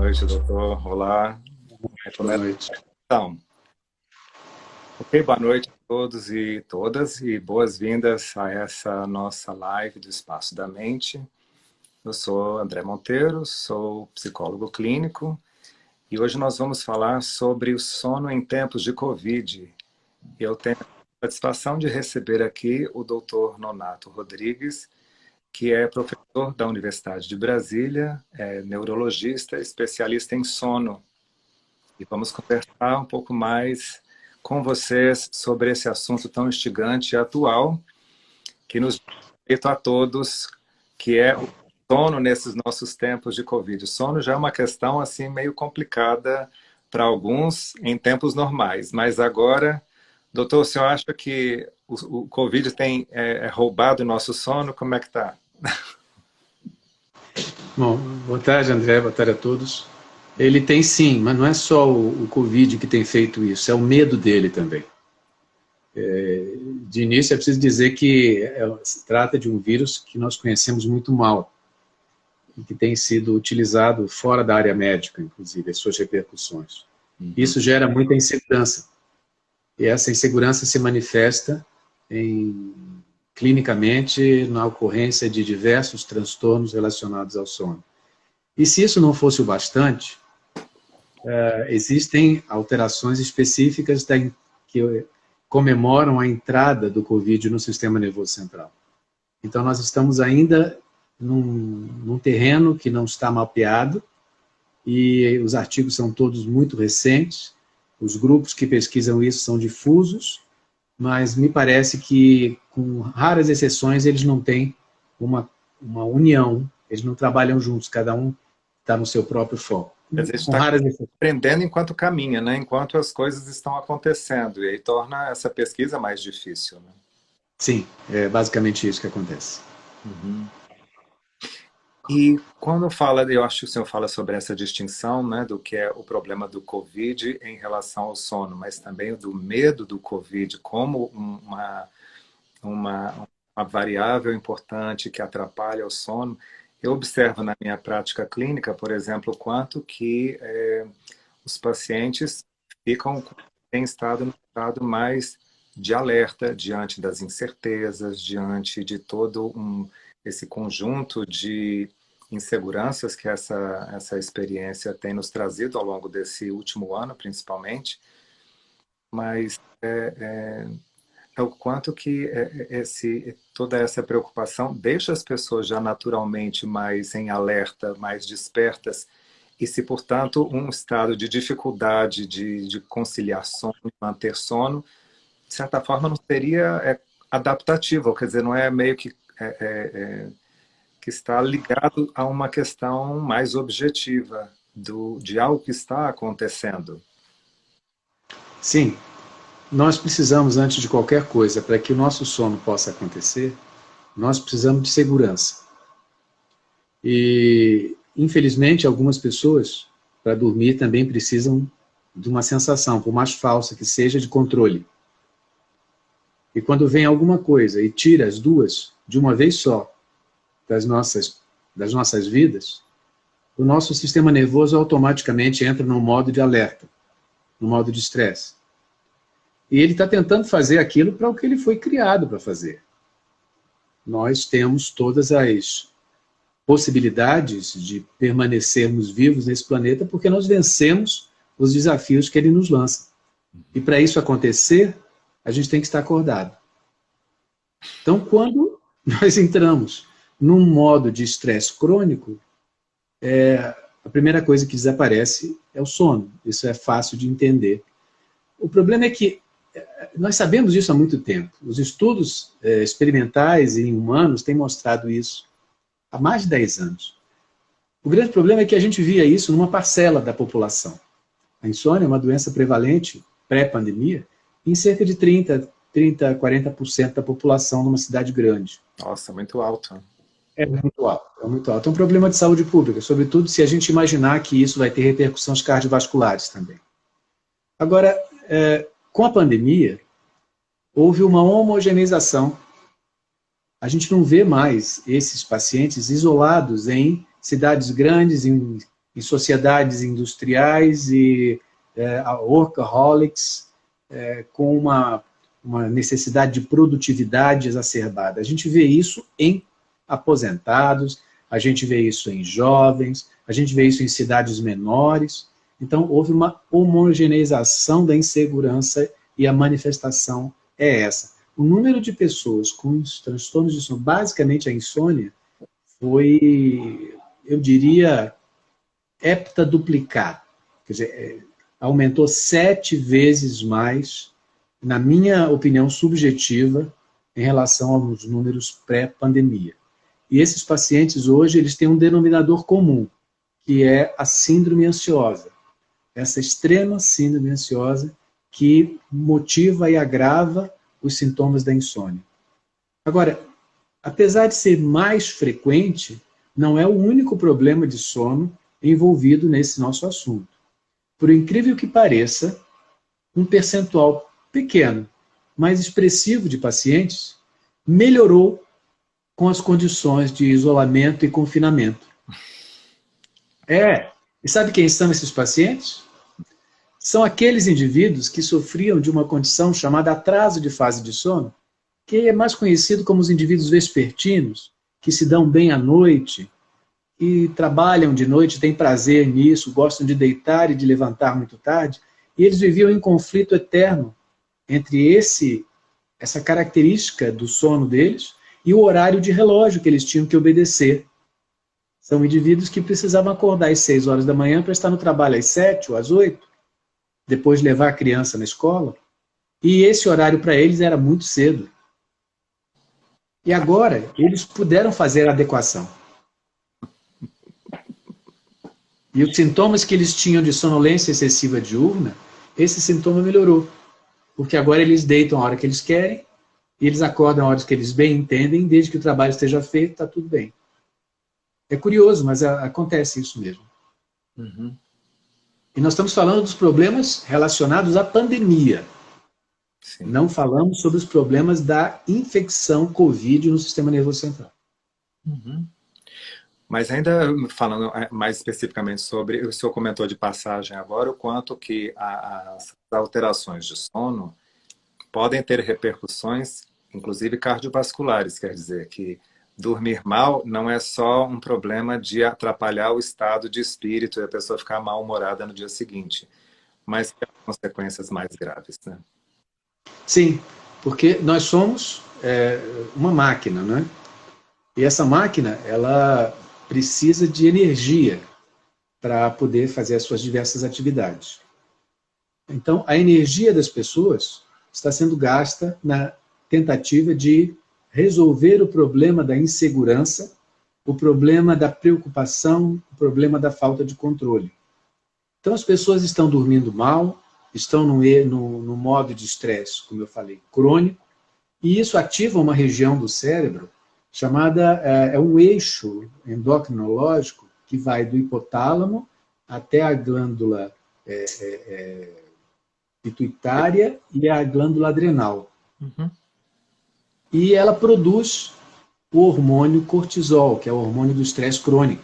noite, doutor. Olá. Boa noite. Então, ok, boa noite a todos e todas e boas-vindas a essa nossa live do Espaço da Mente. Eu sou André Monteiro, sou psicólogo clínico e hoje nós vamos falar sobre o sono em tempos de Covid. Eu tenho a satisfação de receber aqui o doutor Nonato Rodrigues, que é professor da Universidade de Brasília, é neurologista, especialista em sono. E vamos conversar um pouco mais com vocês sobre esse assunto tão instigante e atual, que nos diz respeito a todos, que é o sono nesses nossos tempos de Covid. O sono já é uma questão assim meio complicada para alguns em tempos normais, mas agora, doutor, o senhor acha que o Covid tem roubado o nosso sono? Como é que está? Bom, boa tarde, André, boa tarde a todos. Ele tem sim, mas não é só o Covid que tem feito isso, é o medo dele também. De início é preciso dizer que se trata de um vírus que nós conhecemos muito mal, e que tem sido utilizado fora da área médica, inclusive, as suas repercussões. Isso gera muita insegurança, e essa insegurança se manifesta clinicamente na ocorrência de diversos transtornos relacionados ao sono. E se isso não fosse o bastante, existem alterações específicas que comemoram a entrada do Covid no sistema nervoso central. Então nós estamos ainda num terreno que não está mapeado, e os artigos são todos muito recentes, os grupos que pesquisam isso são difusos, mas me parece que, com raras exceções, eles não têm uma união, eles não trabalham juntos, cada um está no seu próprio foco. A gente está aprendendo enquanto caminha, né? Enquanto as coisas estão acontecendo, e aí torna essa pesquisa mais difícil. Né? Sim, é basicamente isso que acontece. Uhum. E quando fala, eu acho que o senhor fala sobre essa distinção, né, do que é o problema do Covid em relação ao sono, mas também do medo do Covid como uma variável importante que atrapalha o sono. Eu observo na minha prática clínica, por exemplo, o quanto que os pacientes têm estado no estado mais de alerta diante das incertezas, diante de todo esse conjunto de inseguranças que essa experiência tem nos trazido ao longo desse último ano, principalmente. Mas é o quanto que toda essa preocupação deixa as pessoas já naturalmente mais em alerta, mais despertas, e se, portanto, um estado de dificuldade de conciliar sono, de manter sono, de certa forma não seria adaptativo, quer dizer, não é meio que está ligado a uma questão mais objetiva de algo que está acontecendo. Sim. Nós precisamos, antes de qualquer coisa, para que o nosso sono possa acontecer, nós precisamos de segurança. E, infelizmente, algumas pessoas, para dormir, também precisam de uma sensação, por mais falsa que seja, de controle. E quando vem alguma coisa e tira as duas de uma vez só das nossas vidas, o nosso sistema nervoso automaticamente entra no modo de alerta, no modo de estresse. E ele está tentando fazer aquilo para o que ele foi criado para fazer. Nós temos todas as possibilidades de permanecermos vivos nesse planeta porque nós vencemos os desafios que ele nos lança. E para isso acontecer, a gente tem que estar acordado. Então, quando nós entramos num modo de estresse crônico, a primeira coisa que desaparece é o sono. Isso é fácil de entender. O problema é que nós sabemos isso há muito tempo. Os estudos experimentais em humanos têm mostrado isso há mais de 10 anos. O grande problema é que a gente via isso numa parcela da população. A insônia é uma doença prevalente, pré-pandemia, em cerca de 30, 40% da população numa cidade grande. Nossa, muito alto. É muito alto, é muito alto. É um problema de saúde pública, sobretudo se a gente imaginar que isso vai ter repercussões cardiovasculares também. Agora, com a pandemia, houve uma homogeneização. A gente não vê mais esses pacientes isolados em cidades grandes, em em sociedades industriais e workaholics, com uma necessidade de produtividade exacerbada. A gente vê isso em aposentados, a gente vê isso em jovens, a gente vê isso em cidades menores. Então, houve uma homogeneização da insegurança e a manifestação é essa. O número de pessoas com os transtornos de sono, basicamente a insônia, foi, eu diria, heptaduplicado. Quer dizer, aumentou 7 vezes mais, na minha opinião subjetiva, em relação aos números pré-pandemia. E esses pacientes hoje, eles têm um denominador comum, que é a síndrome ansiosa. Essa extrema síndrome ansiosa que motiva e agrava os sintomas da insônia. Agora, apesar de ser mais frequente, não é o único problema de sono envolvido nesse nosso assunto. Por incrível que pareça, um percentual pequeno, mas expressivo de pacientes melhorou com as condições de isolamento e confinamento. E sabe quem são esses pacientes? São aqueles indivíduos que sofriam de uma condição chamada atraso de fase de sono, que é mais conhecido como os indivíduos vespertinos, que se dão bem à noite, e trabalham de noite, têm prazer nisso, gostam de deitar e de levantar muito tarde, e eles viviam em conflito eterno entre essa característica do sono deles e o horário de relógio que eles tinham que obedecer. São indivíduos que precisavam acordar às 6 horas da manhã para estar no trabalho às 7 ou às 8, depois levar a criança na escola, e esse horário para eles era muito cedo. E agora, eles puderam fazer a adequação. E os sintomas que eles tinham de sonolência excessiva diurna, esse sintoma melhorou. Porque agora eles deitam a hora que eles querem, e eles acordam a hora que eles bem entendem, desde que o trabalho esteja feito, está tudo bem. É curioso, mas acontece isso mesmo. Uhum. E nós estamos falando dos problemas relacionados à pandemia. Sim. Não falamos sobre os problemas da infecção COVID no sistema nervoso central. Uhum. Mas ainda falando mais especificamente sobre, o senhor comentou de passagem agora, o quanto que as alterações de sono podem ter repercussões, inclusive cardiovasculares, quer dizer que dormir mal não é só um problema de atrapalhar o estado de espírito e a pessoa ficar mal-humorada no dia seguinte, mas tem consequências mais graves, né? Sim, porque nós somos uma máquina, né? E essa máquina, ela precisa de energia para poder fazer as suas diversas atividades. Então, a energia das pessoas está sendo gasta na tentativa de resolver o problema da insegurança, o problema da preocupação, o problema da falta de controle. Então, as pessoas estão dormindo mal, estão no modo de estresse, como eu falei, crônico, e isso ativa uma região do cérebro chamada, é um eixo endocrinológico que vai do hipotálamo até a glândula pituitária e a glândula adrenal. Uhum. E ela produz o hormônio cortisol, que é o hormônio do estresse crônico.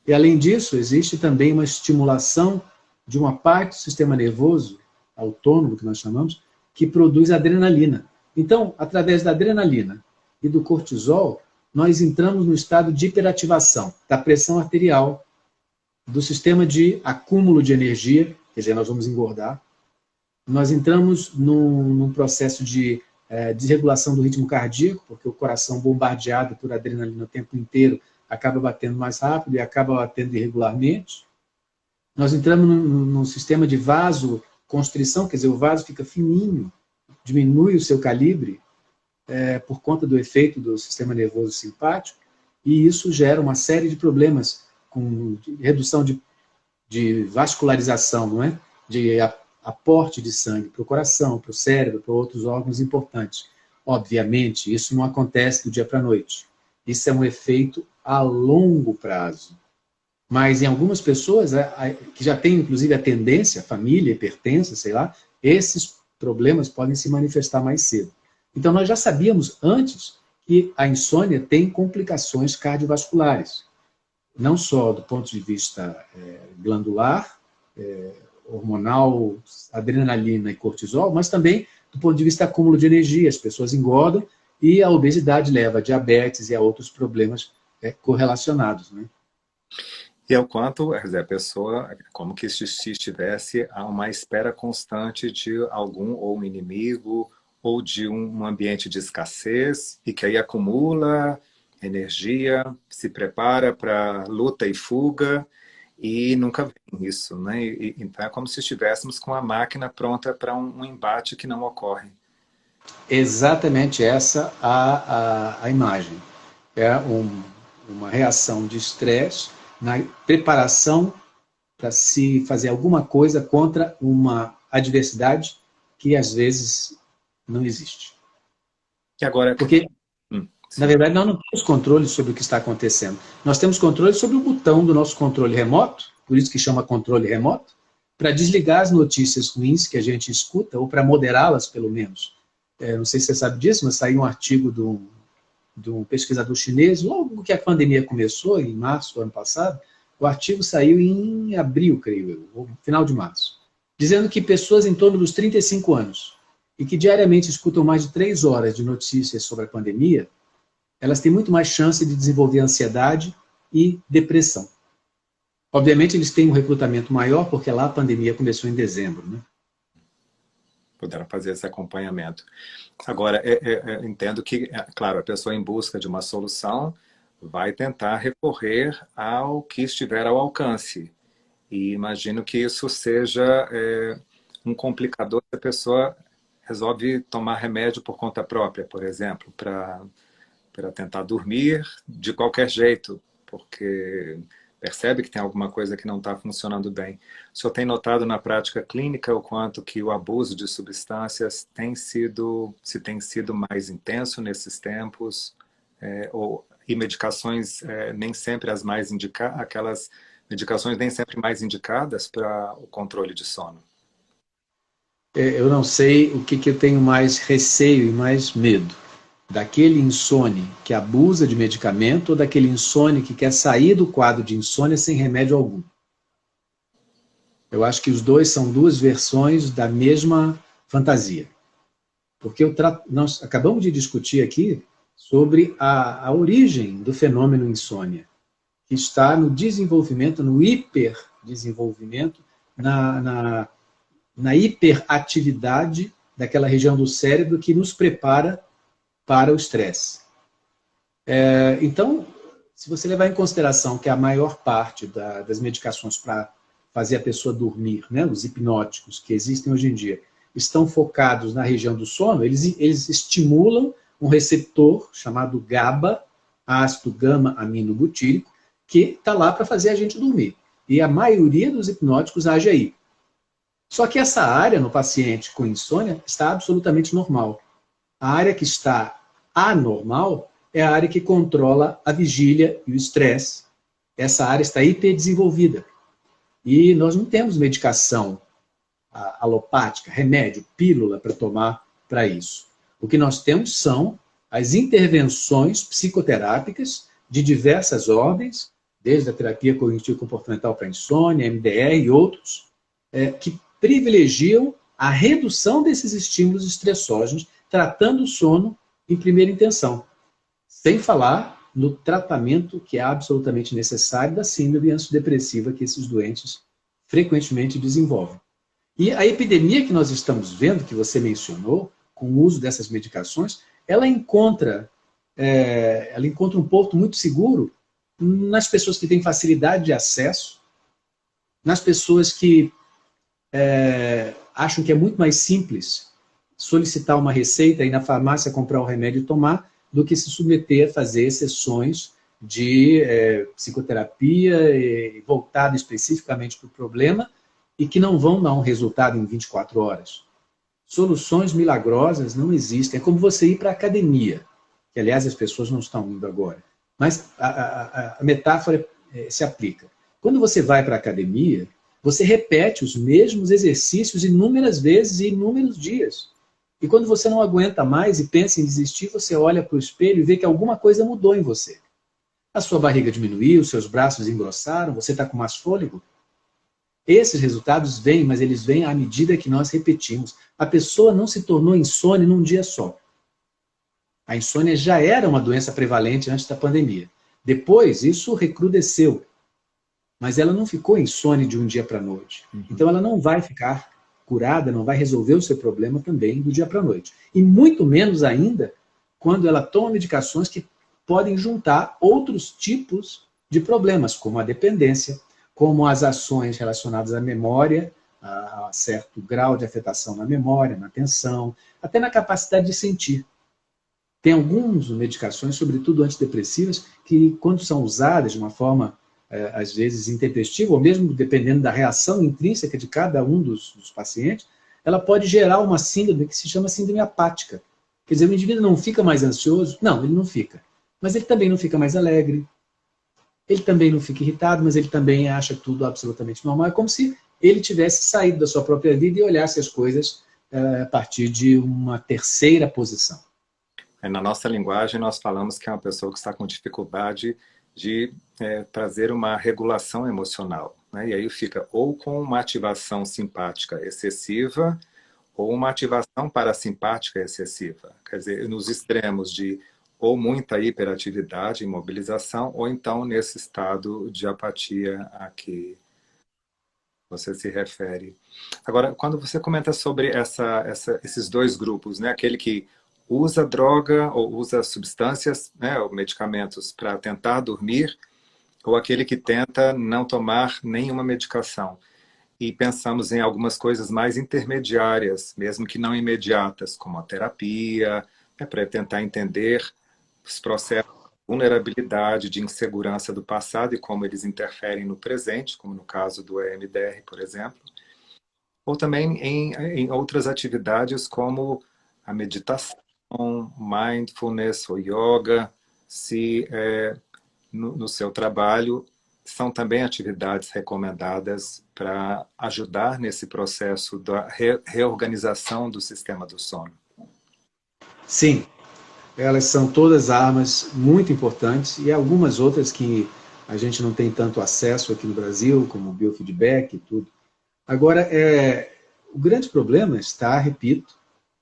E além disso, existe também uma estimulação de uma parte do sistema nervoso autônomo, que nós chamamos, que produz adrenalina. Então, através da adrenalina e do cortisol, nós entramos no estado de hiperativação da pressão arterial, do sistema de acúmulo de energia, quer dizer, nós vamos engordar. Nós entramos num processo de desregulação do ritmo cardíaco, porque o coração bombardeado por adrenalina o tempo inteiro acaba batendo mais rápido e acaba batendo irregularmente. Nós entramos num sistema de vasoconstrição, quer dizer, o vaso fica fininho, diminui o seu calibre, por conta do efeito do sistema nervoso simpático, e isso gera uma série de problemas com redução de vascularização, não é? De aporte de sangue para o coração, para o cérebro, para outros órgãos importantes. Obviamente, isso não acontece do dia para a noite. Isso é um efeito a longo prazo. Mas em algumas pessoas, que já têm inclusive a tendência, família, hipertensa, sei lá, esses problemas podem se manifestar mais cedo. Então, nós já sabíamos antes que a insônia tem complicações cardiovasculares. não só do ponto de vista glandular, hormonal, adrenalina e cortisol, mas também do ponto de vista acúmulo de energia. As pessoas engordam e a obesidade leva a diabetes e a outros problemas correlacionados, né? E é o quanto, quer dizer, a pessoa, como que se estivesse a uma espera constante de algum ou um inimigo ou de um ambiente de escassez e que aí acumula energia, se prepara para luta e fuga e nunca vem isso, né? Então é como se estivéssemos com a máquina pronta para um embate que não ocorre. Exatamente essa a imagem. É uma reação de estresse na preparação para se fazer alguma coisa contra uma adversidade que às vezes não existe. E agora... Porque, na verdade, nós não temos controle sobre o que está acontecendo. Nós temos controle sobre o botão do nosso controle remoto, por isso que chama controle remoto, para desligar as notícias ruins que a gente escuta, ou para moderá-las, pelo menos. Não sei se você sabe disso, mas saiu um artigo de um pesquisador chinês, logo que a pandemia começou, em março do ano passado. O artigo saiu em abril, creio eu, ou final de março, dizendo que pessoas em torno dos 35 anos e que diariamente escutam mais de 3 horas de notícias sobre a pandemia, elas têm muito mais chance de desenvolver ansiedade e depressão. Obviamente, eles têm um recrutamento maior, porque lá a pandemia começou em dezembro, né? Puderam fazer esse acompanhamento. Agora, entendo que, claro, a pessoa em busca de uma solução vai tentar recorrer ao que estiver ao alcance. E imagino que isso seja um complicador se a pessoa resolve tomar remédio por conta própria, por exemplo, para tentar dormir de qualquer jeito, porque percebe que tem alguma coisa que não está funcionando bem. O senhor tem notado na prática clínica o quanto que o abuso de substâncias tem sido mais intenso nesses tempos, e medicações nem sempre as mais indicadas, aquelas medicações nem sempre mais indicadas para o controle de sono? Eu não sei o que eu tenho mais receio e mais medo. Daquele insone que abusa de medicamento ou daquele insone que quer sair do quadro de insônia sem remédio algum. Eu acho que os dois são duas versões da mesma fantasia. Porque nós acabamos de discutir aqui sobre a origem do fenômeno insônia, que está no desenvolvimento, no hiperdesenvolvimento, na hiperatividade daquela região do cérebro que nos prepara para o estresse. Então, se você levar em consideração que a maior parte das medicações para fazer a pessoa dormir, né, os hipnóticos que existem hoje em dia, estão focados na região do sono, eles estimulam um receptor chamado GABA, ácido gama-aminobutírico, que está lá para fazer a gente dormir. E a maioria dos hipnóticos age aí. Só que essa área no paciente com insônia está absolutamente normal. A área que está anormal é a área que controla a vigília e o estresse. Essa área está hiperdesenvolvida. E nós não temos medicação alopática, remédio, pílula para tomar para isso. O que nós temos são as intervenções psicoterápicas de diversas ordens, desde a terapia cognitivo-comportamental para insônia, MDR e outros, que privilegiam a redução desses estímulos estressógenos, tratando o sono em primeira intenção, sem falar no tratamento que é absolutamente necessário da síndrome antidepressiva que esses doentes frequentemente desenvolvem. E a epidemia que nós estamos vendo, que você mencionou, com o uso dessas medicações, ela encontra um porto muito seguro nas pessoas que têm facilidade de acesso, nas pessoas que acham que é muito mais simples solicitar uma receita e ir na farmácia comprar o remédio e tomar, do que se submeter a fazer sessões de psicoterapia voltada especificamente para o problema e que não vão dar um resultado em 24 horas. Soluções milagrosas não existem. É como você ir para a academia, que aliás as pessoas não estão indo agora. Mas a metáfora se aplica. Quando você vai para a academia, você repete os mesmos exercícios inúmeras vezes e inúmeros dias. E quando você não aguenta mais e pensa em desistir, você olha para o espelho e vê que alguma coisa mudou em você. A sua barriga diminuiu, seus braços engrossaram, você está com mais fôlego. Esses resultados vêm, mas eles vêm à medida que nós repetimos. A pessoa não se tornou insone num dia só. A insônia já era uma doença prevalente antes da pandemia. Depois, isso recrudesceu. Mas ela não ficou insone de um dia para a noite. Então, ela não vai ficar curada, não vai resolver o seu problema também do dia para a noite. E muito menos ainda quando ela toma medicações que podem juntar outros tipos de problemas, como a dependência, como as ações relacionadas à memória, a certo grau de afetação na memória, na atenção, até na capacidade de sentir. Tem algumas medicações, sobretudo antidepressivas, que quando são usadas de uma forma, às vezes, intempestiva, ou mesmo dependendo da reação intrínseca de cada um dos pacientes, ela pode gerar uma síndrome que se chama síndrome apática. Quer dizer, o indivíduo não fica mais ansioso? Não, ele não fica. Mas ele também não fica mais alegre, ele também não fica irritado, mas ele também acha tudo absolutamente normal. É como se ele tivesse saído da sua própria vida e olhasse as coisas a partir de uma terceira posição. Na nossa linguagem, nós falamos que é uma pessoa que está com dificuldade de trazer uma regulação emocional, né? E aí fica ou com uma ativação simpática excessiva ou uma ativação parasimpática excessiva. Quer dizer, nos extremos de ou muita hiperatividade, imobilização, ou então nesse estado de apatia a que você se refere. Agora, quando você comenta sobre esses dois grupos, né, aquele que usa droga ou usa substâncias, né, ou medicamentos para tentar dormir, ou aquele que tenta não tomar nenhuma medicação. E pensamos em algumas coisas mais intermediárias, mesmo que não imediatas, como a terapia, né, para tentar entender os processos de vulnerabilidade, de insegurança do passado e como eles interferem no presente, como no caso do EMDR, por exemplo. Ou também em outras atividades como a meditação, mindfulness ou yoga, se no seu trabalho são também atividades recomendadas para ajudar nesse processo da reorganização do sistema do sono. Sim, elas são todas armas muito importantes e algumas outras que a gente não tem tanto acesso aqui no Brasil, como o biofeedback e tudo. Agora, o grande problema está, repito,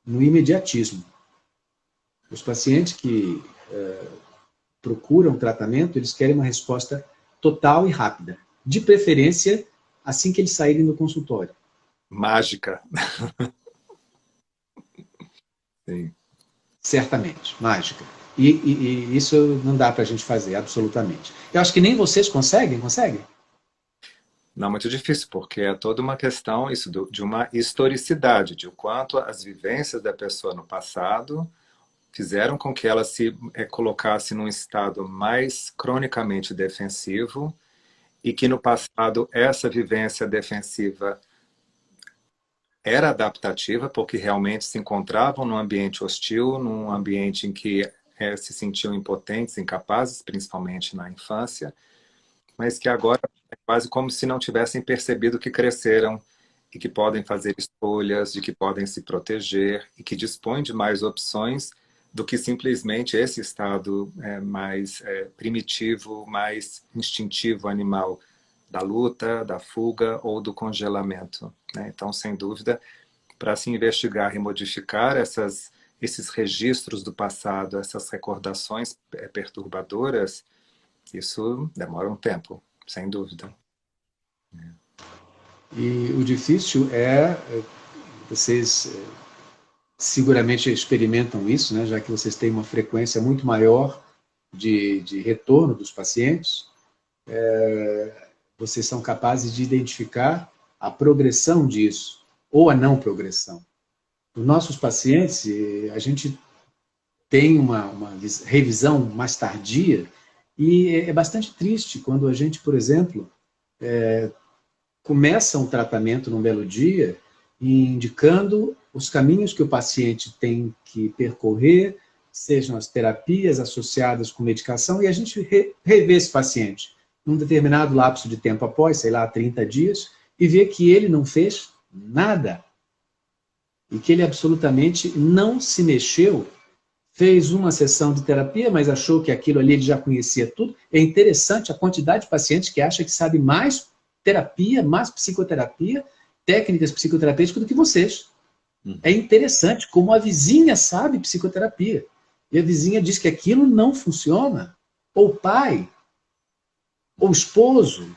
no imediatismo. Os pacientes que procuram tratamento, eles querem uma resposta total e rápida. De preferência, assim que eles saírem do consultório. Mágica. Sim. Certamente, mágica. E isso não dá para a gente fazer, absolutamente. Eu acho que nem vocês conseguem? Não, muito difícil, porque é toda uma questão isso, de uma historicidade, de o quanto as vivências da pessoa no passado fizeram com que ela se colocasse num estado mais cronicamente defensivo e que no passado essa vivência defensiva era adaptativa, porque realmente se encontravam num ambiente hostil, num ambiente em que se sentiam impotentes, incapazes, principalmente na infância, mas que agora é quase como se não tivessem percebido que cresceram e que podem fazer escolhas, de que podem se proteger e que dispõem de mais opções do que simplesmente esse estado mais primitivo, mais instintivo, animal, da luta, da fuga ou do congelamento, né? Então, sem dúvida, para se investigar e modificar esses registros do passado, essas recordações perturbadoras, isso demora um tempo, sem dúvida. E o difícil vocês seguramente experimentam isso, né, já que vocês têm uma frequência muito maior de retorno dos pacientes, vocês são capazes de identificar a progressão disso, ou a não progressão. Nos nossos pacientes, a gente tem uma revisão mais tardia, e é bastante triste quando a gente, por exemplo, começa um tratamento num belo dia, indicando os caminhos que o paciente tem que percorrer, sejam as terapias associadas com medicação, e a gente revê esse paciente num determinado lapso de tempo após, sei lá, 30 dias, e vê que ele não fez nada. E que ele absolutamente não se mexeu, fez uma sessão de terapia, mas achou que aquilo ali ele já conhecia tudo, é interessante a quantidade de pacientes que acha que sabe mais terapia, mais psicoterapia, técnicas psicoterapêuticas do que vocês. É interessante como a vizinha sabe psicoterapia. E a vizinha diz que aquilo não funciona. Ou o pai, ou o esposo.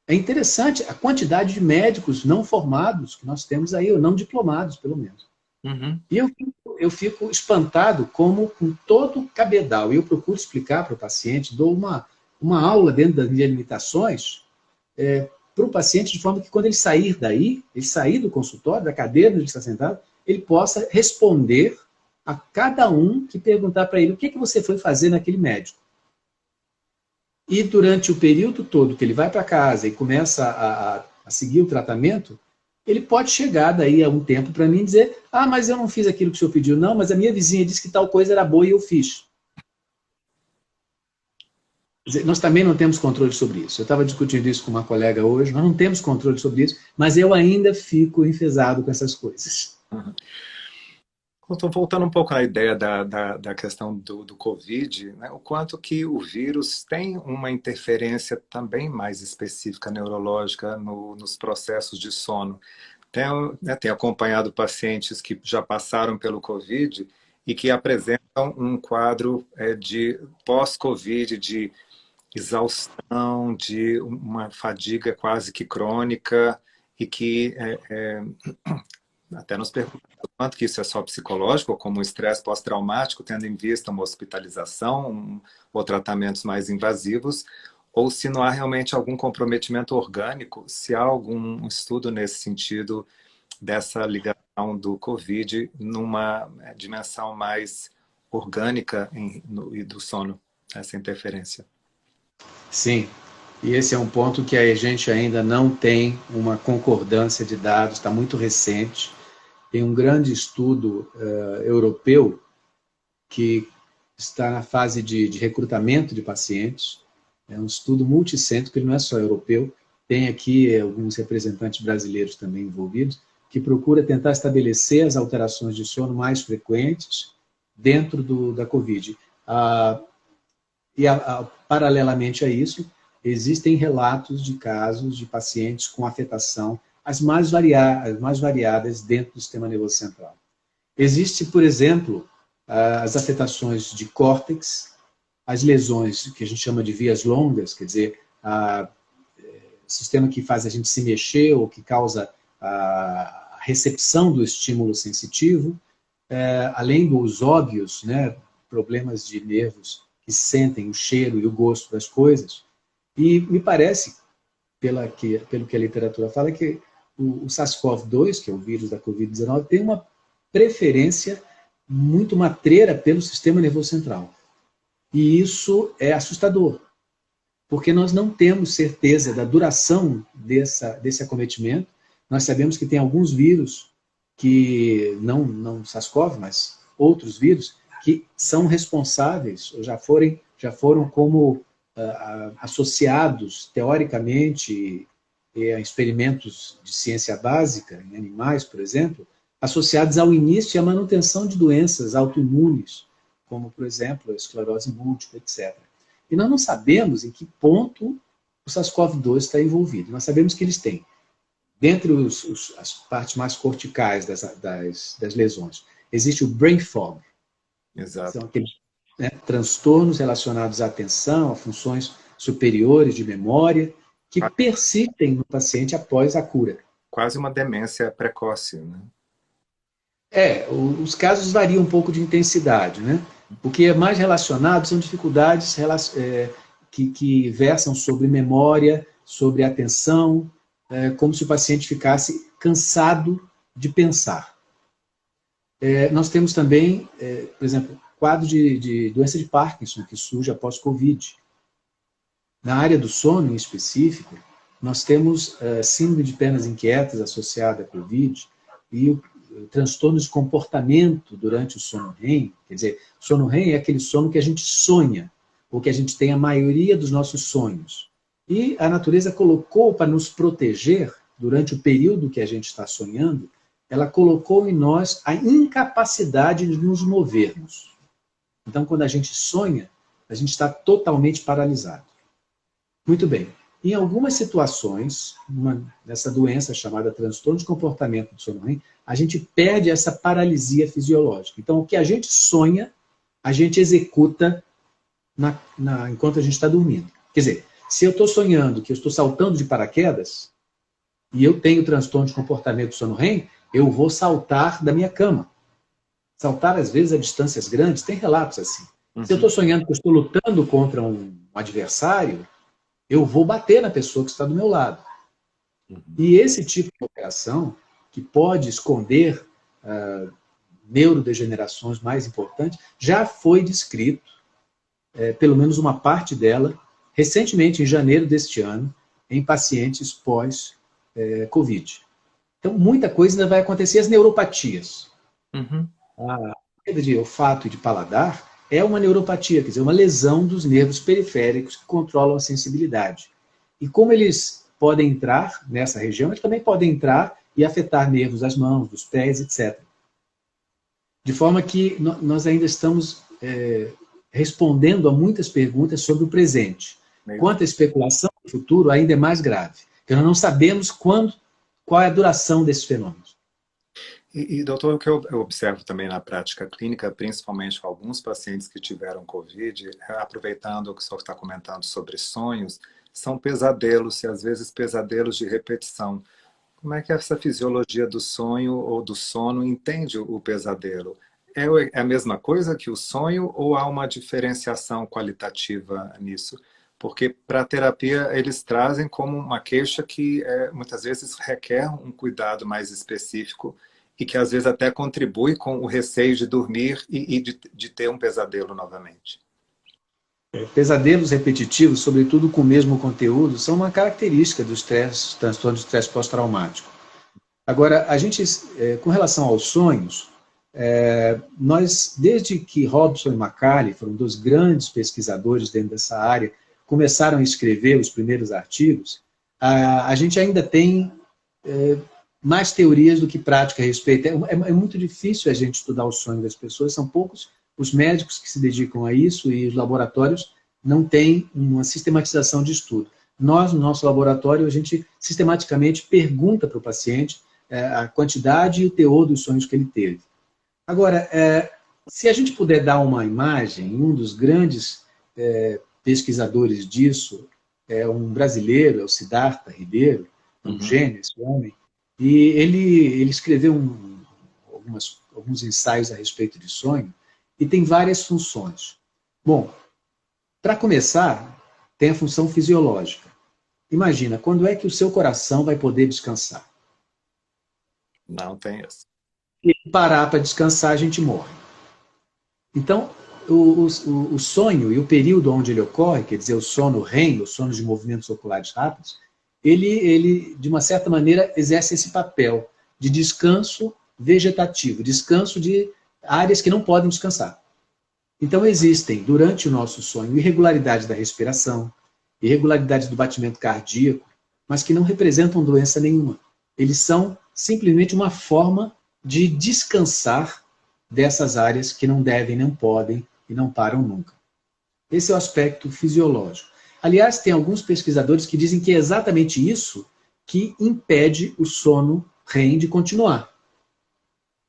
É interessante a quantidade de médicos não formados que nós temos aí, ou não diplomados, pelo menos. E eu fico espantado como, com todo o cabedal, e eu procuro explicar para o paciente, dou uma aula dentro das minhas limitações, para o paciente, de forma que quando ele sair daí, ele sair do consultório, da cadeira onde ele está sentado, ele possa responder a cada um que perguntar para ele o que você foi fazer naquele médico. E durante o período todo que ele vai para casa e começa a seguir o tratamento, ele pode chegar daí a um tempo para mim e dizer: ah, mas eu não fiz aquilo que o senhor pediu. Não, mas a minha vizinha disse que tal coisa era boa e eu fiz. Quer dizer, nós também não temos controle sobre isso. Eu estava discutindo isso com uma colega hoje, nós não temos controle sobre isso, mas eu ainda fico enfesado com essas coisas. Estou voltando um pouco à ideia da questão do Covid, né? O quanto que o vírus tem uma interferência também mais específica neurológica nos processos de sono. Tenho acompanhado pacientes que já passaram pelo Covid e que apresentam um quadro de pós-Covid, de exaustão, de uma fadiga quase que crônica, e que até nos perguntam quanto que isso é só psicológico, ou como um estresse pós-traumático, tendo em vista uma hospitalização ou tratamentos mais invasivos, ou se não há realmente algum comprometimento orgânico, se há algum estudo nesse sentido dessa ligação do Covid numa dimensão mais orgânica e do sono, essa interferência. Sim, e esse é um ponto que a gente ainda não tem uma concordância de dados, está muito recente. Tem um grande estudo europeu que está na fase de recrutamento de pacientes. É um estudo multicêntrico, ele não é só europeu, tem aqui alguns representantes brasileiros também envolvidos, que procura tentar estabelecer as alterações de sono mais frequentes dentro da Covid. Paralelamente a isso, existem relatos de casos de pacientes com afetação as mais variadas dentro do sistema nervoso central. Existe, por exemplo, as afetações de córtex, as lesões que a gente chama de vias longas, quer dizer, o sistema que faz a gente se mexer ou que causa a recepção do estímulo sensitivo, além dos óbvios, né, problemas de nervos que sentem o cheiro e o gosto das coisas. E me parece, pelo que a literatura fala, que o SARS-CoV-2, que é o vírus da Covid-19, tem uma preferência muito matreira pelo sistema nervoso central. E isso é assustador, porque nós não temos certeza da duração desse acometimento. Nós sabemos que tem alguns vírus, que não SARS-CoV, mas outros vírus, que são responsáveis, ou já foram como associados, teoricamente, a experimentos de ciência básica, em animais, por exemplo, associados ao início e à manutenção de doenças autoimunes, como, por exemplo, a esclerose múltipla, etc. E nós não sabemos em que ponto o SARS-CoV-2 está envolvido. Nós sabemos que eles têm, dentre as partes mais corticais das lesões, existe o brain fog. Exato. São aqueles transtornos relacionados à atenção, a funções superiores de memória, que persistem no paciente após a cura. Quase uma demência precoce, né? Os casos variam um pouco de intensidade, né? O que é mais relacionado são dificuldades que versam sobre memória, sobre atenção, como se o paciente ficasse cansado de pensar. Nós temos também, por exemplo, quadro de doença de Parkinson, que surge após Covid. Na área do sono, em específico, nós temos síndrome de pernas inquietas associada à Covid e transtornos de comportamento durante o sono REM. Quer dizer, sono REM é aquele sono que a gente sonha, ou que a gente tem a maioria dos nossos sonhos. E a natureza colocou para nos proteger, durante o período que a gente está sonhando, ela colocou em nós a incapacidade de nos movermos. Então, quando a gente sonha, A gente está totalmente paralisado. Muito bem. Em algumas situações, nessa doença chamada transtorno de comportamento do sono REM, a gente perde essa paralisia fisiológica. Então, o que a gente sonha, a gente executa enquanto a gente está dormindo. Quer dizer, se eu estou sonhando que eu estou saltando de paraquedas, e eu tenho transtorno de comportamento do sono REM, eu vou saltar da minha cama. Saltar, às vezes, a distâncias grandes, tem relatos assim. Se eu estou sonhando que eu estou lutando contra um adversário, eu vou bater na pessoa que está do meu lado. E esse tipo de operação, que pode esconder neurodegenerações mais importantes, já foi descrito, pelo menos uma parte dela, recentemente, em janeiro deste ano, em pacientes pós-Covid. Então, muita coisa ainda vai acontecer. As neuropatias. A perda de olfato e de paladar é uma neuropatia, quer dizer, uma lesão dos nervos periféricos que controlam a sensibilidade. E como eles podem entrar nessa região, eles também podem entrar e afetar nervos das mãos, dos pés, etc. De forma que nós ainda estamos respondendo a muitas perguntas sobre o presente. Quanto à especulação do futuro, ainda é mais grave. Porque nós não sabemos qual é a duração desses fenômenos. Doutor, o que eu observo também na prática clínica, principalmente com alguns pacientes que tiveram Covid, aproveitando o que o senhor está comentando sobre sonhos, são pesadelos, e às vezes pesadelos de repetição. Como é que essa fisiologia do sonho ou do sono entende o pesadelo? É a mesma coisa que o sonho ou há uma diferenciação qualitativa nisso? Porque para a terapia eles trazem como uma queixa que muitas vezes requer um cuidado mais específico e que às vezes até contribui com o receio de dormir e de ter um pesadelo novamente. Pesadelos repetitivos, sobretudo com o mesmo conteúdo, são uma característica do transtorno de estresse pós-traumático. Agora, a gente, com relação aos sonhos, nós, desde que Robson e Macali foram dos grandes pesquisadores dentro dessa área, começaram a escrever os primeiros artigos, a gente ainda tem mais teorias do que prática a respeito. É muito difícil a gente estudar o sonho das pessoas, são poucos os médicos que se dedicam a isso e os laboratórios não têm uma sistematização de estudo. Nós, no nosso laboratório, a gente sistematicamente pergunta para o paciente a quantidade e o teor dos sonhos que ele teve. Agora, se a gente puder dar uma imagem, um dos grandes pesquisadores disso é um brasileiro, é o Siddhartha Ribeiro, um gênio, esse homem, e ele escreveu alguns ensaios a respeito de sonho, e tem várias funções. Bom, para começar, tem a função fisiológica. Imagina, quando é que o seu coração vai poder descansar? Não tem isso. E parar para descansar, a gente morre. Então, o sonho e o período onde ele ocorre, quer dizer, o sono REM, o sono de movimentos oculares rápidos, ele, de uma certa maneira, exerce esse papel de descanso vegetativo, descanso de áreas que não podem descansar. Então, existem, durante o nosso sonho, irregularidades da respiração, irregularidades do batimento cardíaco, mas que não representam doença nenhuma. Eles são simplesmente uma forma de descansar dessas áreas que não devem, não podem e não param nunca. Esse é o aspecto fisiológico. Aliás, tem alguns pesquisadores que dizem que é exatamente isso que impede o sono REM de continuar.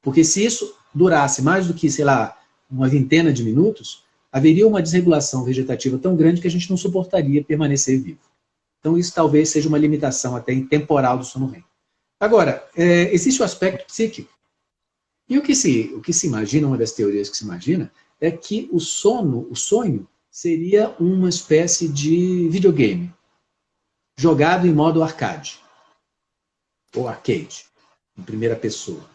Porque se isso durasse mais do que, sei lá, uma vintena de minutos, haveria uma desregulação vegetativa tão grande que a gente não suportaria permanecer vivo. Então isso talvez seja uma limitação até temporal do sono REM. Agora, existe o aspecto psíquico. E o que se imagina, uma das teorias que se imagina, é que o sonho, seria uma espécie de videogame, jogado em modo arcade, ou arcade, em primeira pessoa,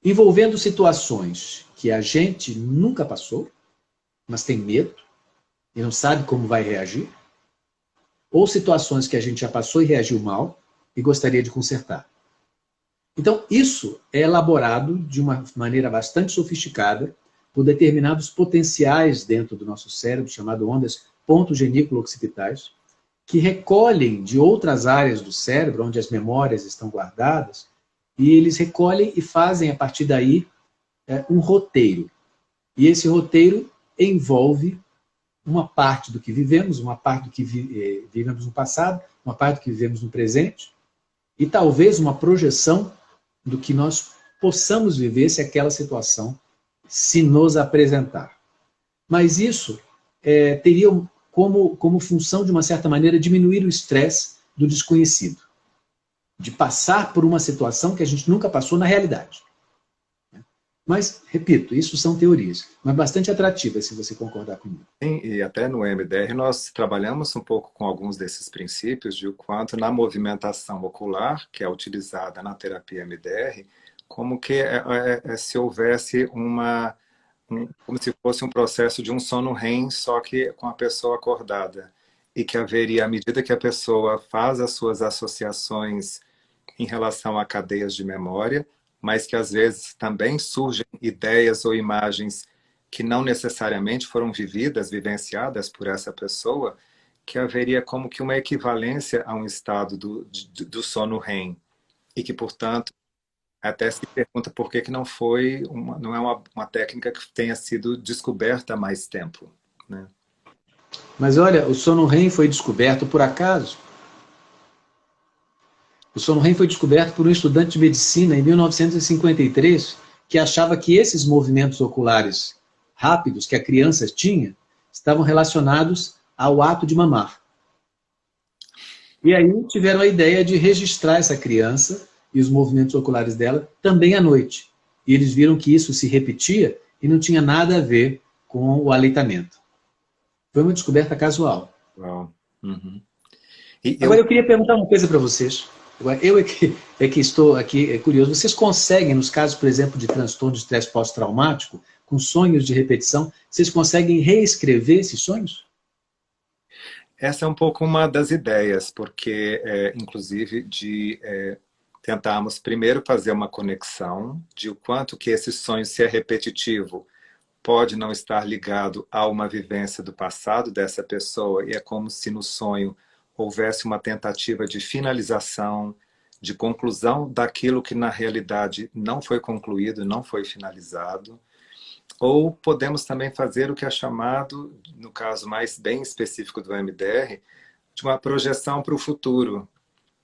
envolvendo situações que a gente nunca passou, mas tem medo, e não sabe como vai reagir, ou situações que a gente já passou e reagiu mal, e gostaria de consertar. Então, isso é elaborado de uma maneira bastante sofisticada por determinados potenciais dentro do nosso cérebro, chamado ondas pontogenículo-occipitais, que recolhem de outras áreas do cérebro, onde as memórias estão guardadas, e eles recolhem e fazem, a partir daí, um roteiro. E esse roteiro envolve uma parte do que vivemos, uma parte do que vivemos no passado, uma parte do que vivemos no presente, e talvez uma projeção do que nós possamos viver se aquela situação se nos apresentar. Mas isso teria como função, de uma certa maneira, diminuir o estresse do desconhecido, de passar por uma situação que a gente nunca passou na realidade. Mas, repito, isso são teorias, mas bastante atrativas, se você concordar comigo. Sim, e até no MDR nós trabalhamos um pouco com alguns desses princípios de o quanto na movimentação ocular, que é utilizada na terapia MDR, como que se houvesse como se fosse um processo de um sono REM, só que com a pessoa acordada. E que haveria, à medida que a pessoa faz as suas associações em relação a cadeias de memória, mas que às vezes também surgem ideias ou imagens que não necessariamente foram vivenciadas por essa pessoa, que haveria como que uma equivalência a um estado do sono REM. E que, portanto, até se pergunta por que não não é uma técnica que tenha sido descoberta há mais tempo, né? Mas olha, o sono REM foi descoberto por acaso? O sono REM foi descoberto por um estudante de medicina em 1953, que achava que esses movimentos oculares rápidos que a criança tinha estavam relacionados ao ato de mamar. E aí tiveram a ideia de registrar essa criança e os movimentos oculares dela também à noite. E eles viram que isso se repetia e não tinha nada a ver com o aleitamento. Foi uma descoberta casual. Uau. Uhum. Agora eu queria perguntar uma coisa para vocês. Eu é que estou aqui curioso. Vocês conseguem, nos casos, por exemplo, de transtorno de estresse pós-traumático, com sonhos de repetição, vocês conseguem reescrever esses sonhos? Essa é um pouco uma das ideias, porque, inclusive, de tentarmos primeiro fazer uma conexão de o quanto que esse sonho, se é repetitivo, pode não estar ligado a uma vivência do passado dessa pessoa, e é como se no sonho houvesse uma tentativa de finalização, de conclusão daquilo que na realidade não foi concluído, não foi finalizado. Ou podemos também fazer o que é chamado, no caso mais bem específico do MDR, de uma projeção para o futuro.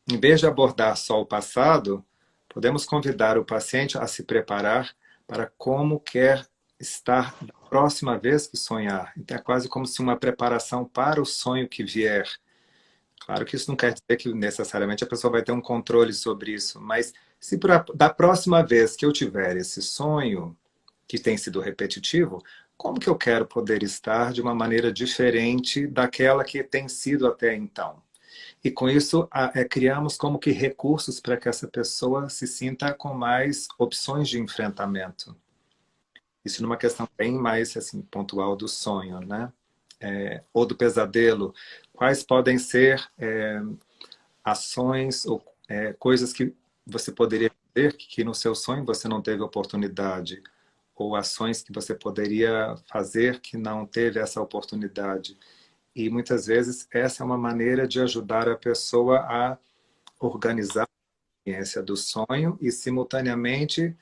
Em vez de abordar só o passado, podemos convidar o paciente a se preparar para como quer estar da próxima vez que sonhar. Então é quase como se uma preparação para o sonho que vier. Claro que isso não quer dizer que necessariamente a pessoa vai ter um controle sobre isso, mas se da próxima vez que eu tiver esse sonho, que tem sido repetitivo, como que eu quero poder estar de uma maneira diferente daquela que tem sido até então? E com isso, criamos como que recursos para que essa pessoa se sinta com mais opções de enfrentamento. Isso numa questão bem mais assim, pontual do sonho, né? Ou do pesadelo. Quais podem ser ações ou coisas que você poderia fazer que no seu sonho você não teve oportunidade? Ou ações que você poderia fazer que não teve essa oportunidade? E muitas vezes essa é uma maneira de ajudar a pessoa a organizar a experiência do sonho e simultaneamente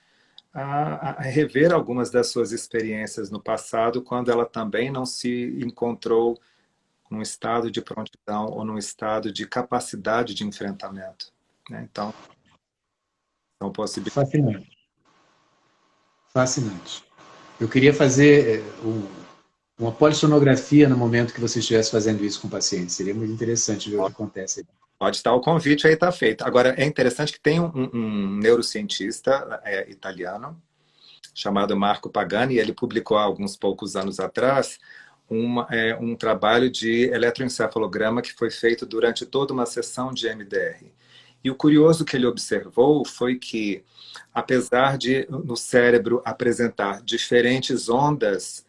a rever algumas das suas experiências no passado, quando ela também não se encontrou num estado de prontidão ou num estado de capacidade de enfrentamento, né? Então, são possibilidades. Fascinante. Fascinante. Eu queria fazer uma polissonografia no momento que você estivesse fazendo isso com o paciente. Seria muito interessante ver o que acontece. Pode estar, o convite aí está feito. Agora, é interessante que tem um neurocientista italiano chamado Marco Pagani, e ele publicou há alguns poucos anos atrás um trabalho de eletroencefalograma que foi feito durante toda uma sessão de MDR. E o curioso que ele observou foi que, apesar de no cérebro apresentar diferentes ondas,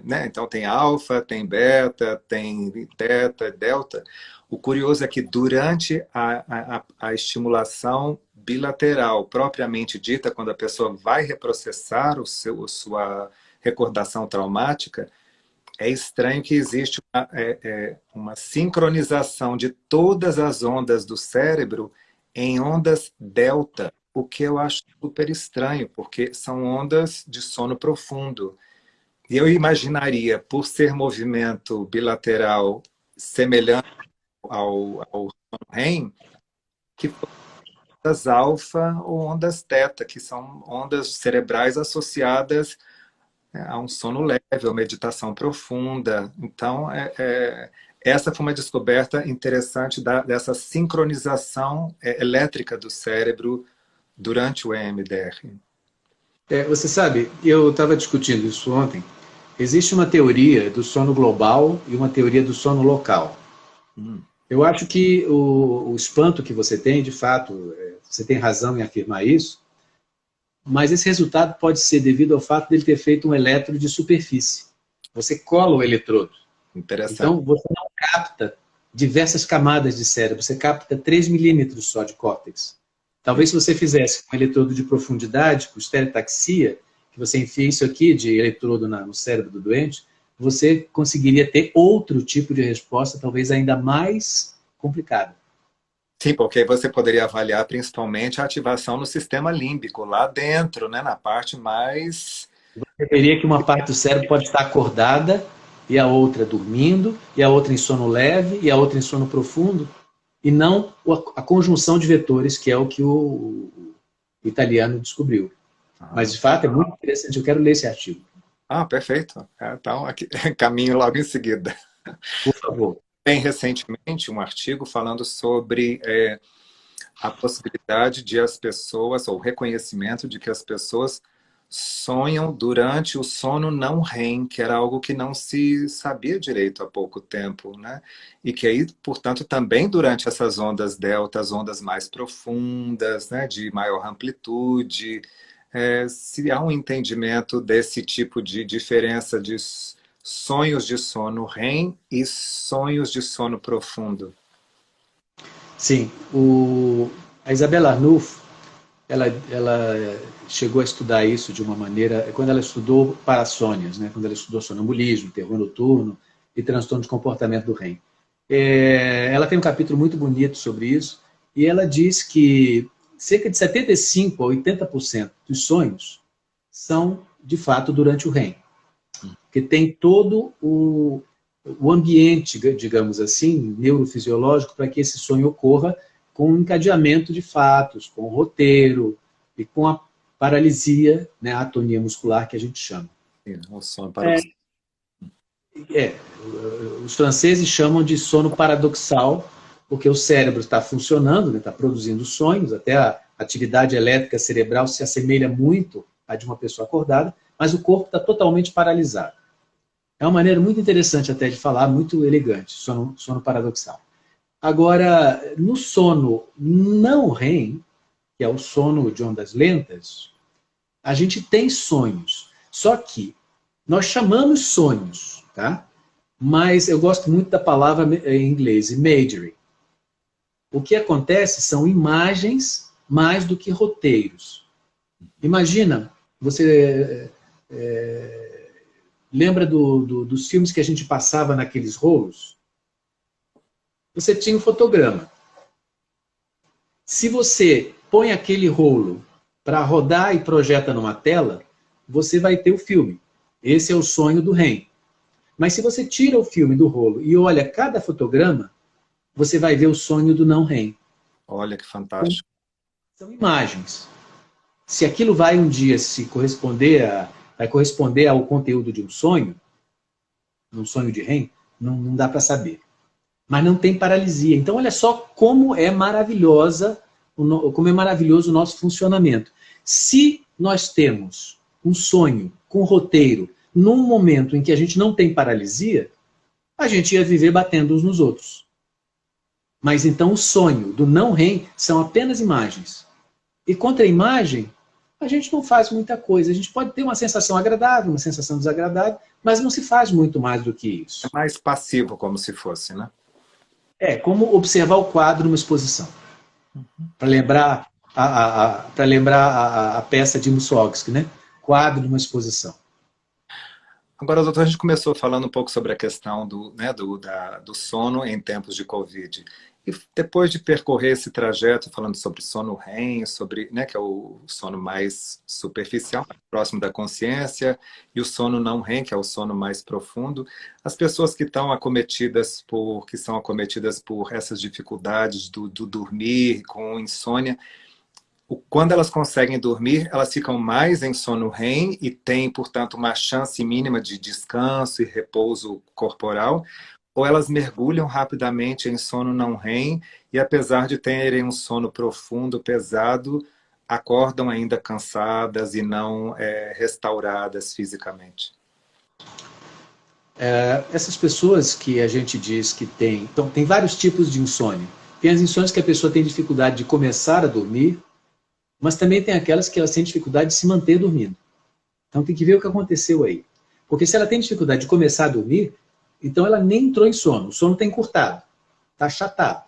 né? Então tem alfa, tem beta, tem teta, delta, o curioso é que durante a estimulação bilateral propriamente dita, quando a pessoa vai reprocessar sua recordação traumática, é estranho que existe uma sincronização de todas as ondas do cérebro em ondas delta, o que eu acho super estranho, porque são ondas de sono profundo. eu imaginaria, por ser movimento bilateral semelhante ao REM, que fossem ondas alfa ou ondas teta, que são ondas cerebrais associadas a um sono leve, a meditação profunda. Então, essa foi uma descoberta interessante dessa sincronização elétrica do cérebro durante o EMDR. Você sabe, eu estava discutindo isso ontem. Existe uma teoria do sono global e uma teoria do sono local. Eu acho que o espanto que você tem, de fato, você tem razão em afirmar isso, mas esse resultado pode ser devido ao fato dele ter feito um eletro de superfície. Você cola o eletrodo. Interessante. Então, você não capta diversas camadas de cérebro, você capta 3 milímetros só de córtex. Talvez se você fizesse um eletrodo de profundidade, com estereotaxia, que você enfia isso aqui de eletrodo no cérebro do doente, você conseguiria ter outro tipo de resposta, talvez ainda mais complicada. Sim, porque você poderia avaliar principalmente a ativação no sistema límbico, lá dentro, né, na parte mais... Você veria que uma parte do cérebro pode estar acordada, e a outra dormindo, e a outra em sono leve, e a outra em sono profundo, e não a conjunção de vetores, que é o que o italiano descobriu. Mas, de fato, é muito interessante. Eu quero ler esse artigo. Perfeito. Então, aqui, caminho logo em seguida. Por favor. Tem recentemente um artigo falando sobre a possibilidade de as pessoas, ou o reconhecimento de que as pessoas sonham durante o sono não REM, que era algo que não se sabia direito há pouco tempo, né? E que aí, portanto, também durante essas ondas delta, as ondas mais profundas, né, de maior amplitude, se há um entendimento desse tipo de diferença de sonhos de sono REM e sonhos de sono profundo. Sim, a Isabella Arnulfo, ela chegou a estudar isso de uma maneira, quando ela estudou parassônias, né? Quando ela estudou sonambulismo, terror noturno e transtorno de comportamento do REM. Ela tem um capítulo muito bonito sobre isso, e ela diz que cerca de 75% a 80% dos sonhos são, de fato, durante o REM. Que tem todo o ambiente, digamos assim, neurofisiológico, para que esse sonho ocorra com um encadeamento de fatos, com o roteiro e com a paralisia, né, a atonia muscular que a gente chama. O sono paradoxal. Os franceses chamam de sono paradoxal, porque o cérebro está funcionando, né, está produzindo sonhos, até a atividade elétrica cerebral se assemelha muito à de uma pessoa acordada, mas o corpo está totalmente paralisado. É uma maneira muito interessante até de falar, muito elegante, sono paradoxal. Agora, no sono não REM, que é o sono de ondas lentas, a gente tem sonhos. Só que nós chamamos sonhos, tá? Mas eu gosto muito da palavra em inglês, imagery. O que acontece são imagens mais do que roteiros. Imagina, você lembra dos filmes que a gente passava naqueles rolos? Você tinha um fotograma. Se você põe aquele rolo para rodar e projeta numa tela, você vai ter o filme. Esse é o sonho do REM. Mas se você tira o filme do rolo e olha cada fotograma, você vai ver o sonho do não REM. Olha que fantástico. São imagens. Se aquilo vai um dia vai corresponder ao conteúdo de um sonho de REM, não dá para saber. Mas não tem paralisia. Então, olha só como é maravilhoso o nosso funcionamento. Se nós temos um sonho com roteiro num momento em que a gente não tem paralisia, a gente ia viver batendo uns nos outros. Mas então o sonho do não REM são apenas imagens. E contra a imagem, a gente não faz muita coisa. A gente pode ter uma sensação agradável, uma sensação desagradável, mas não se faz muito mais do que isso. É mais passivo, como se fosse, né? É como observar o quadro numa exposição. Para lembrar a peça de Mussorgsky, né? Quadro numa exposição. Agora, doutor, a gente começou falando um pouco sobre a questão do sono em tempos de Covid. E depois de percorrer esse trajeto, falando sobre sono REM, sobre, né, que é o sono mais superficial, mais próximo da consciência, e o sono não REM, que é o sono mais profundo, as pessoas que estão que são acometidas por essas dificuldades do dormir, com insônia, quando elas conseguem dormir, elas ficam mais em sono REM e têm, portanto, uma chance mínima de descanso e repouso corporal, ou elas mergulham rapidamente em sono não REM e, apesar de terem um sono profundo, pesado, acordam ainda cansadas e não restauradas fisicamente. Essas pessoas que a gente diz que tem... Então, tem vários tipos de insônia. Tem as insônias que a pessoa tem dificuldade de começar a dormir, mas também tem aquelas que elas têm dificuldade de se manter dormindo. Então tem que ver o que aconteceu aí. Porque se ela tem dificuldade de começar a dormir, então ela nem entrou em sono. O sono está encurtado, está achatado.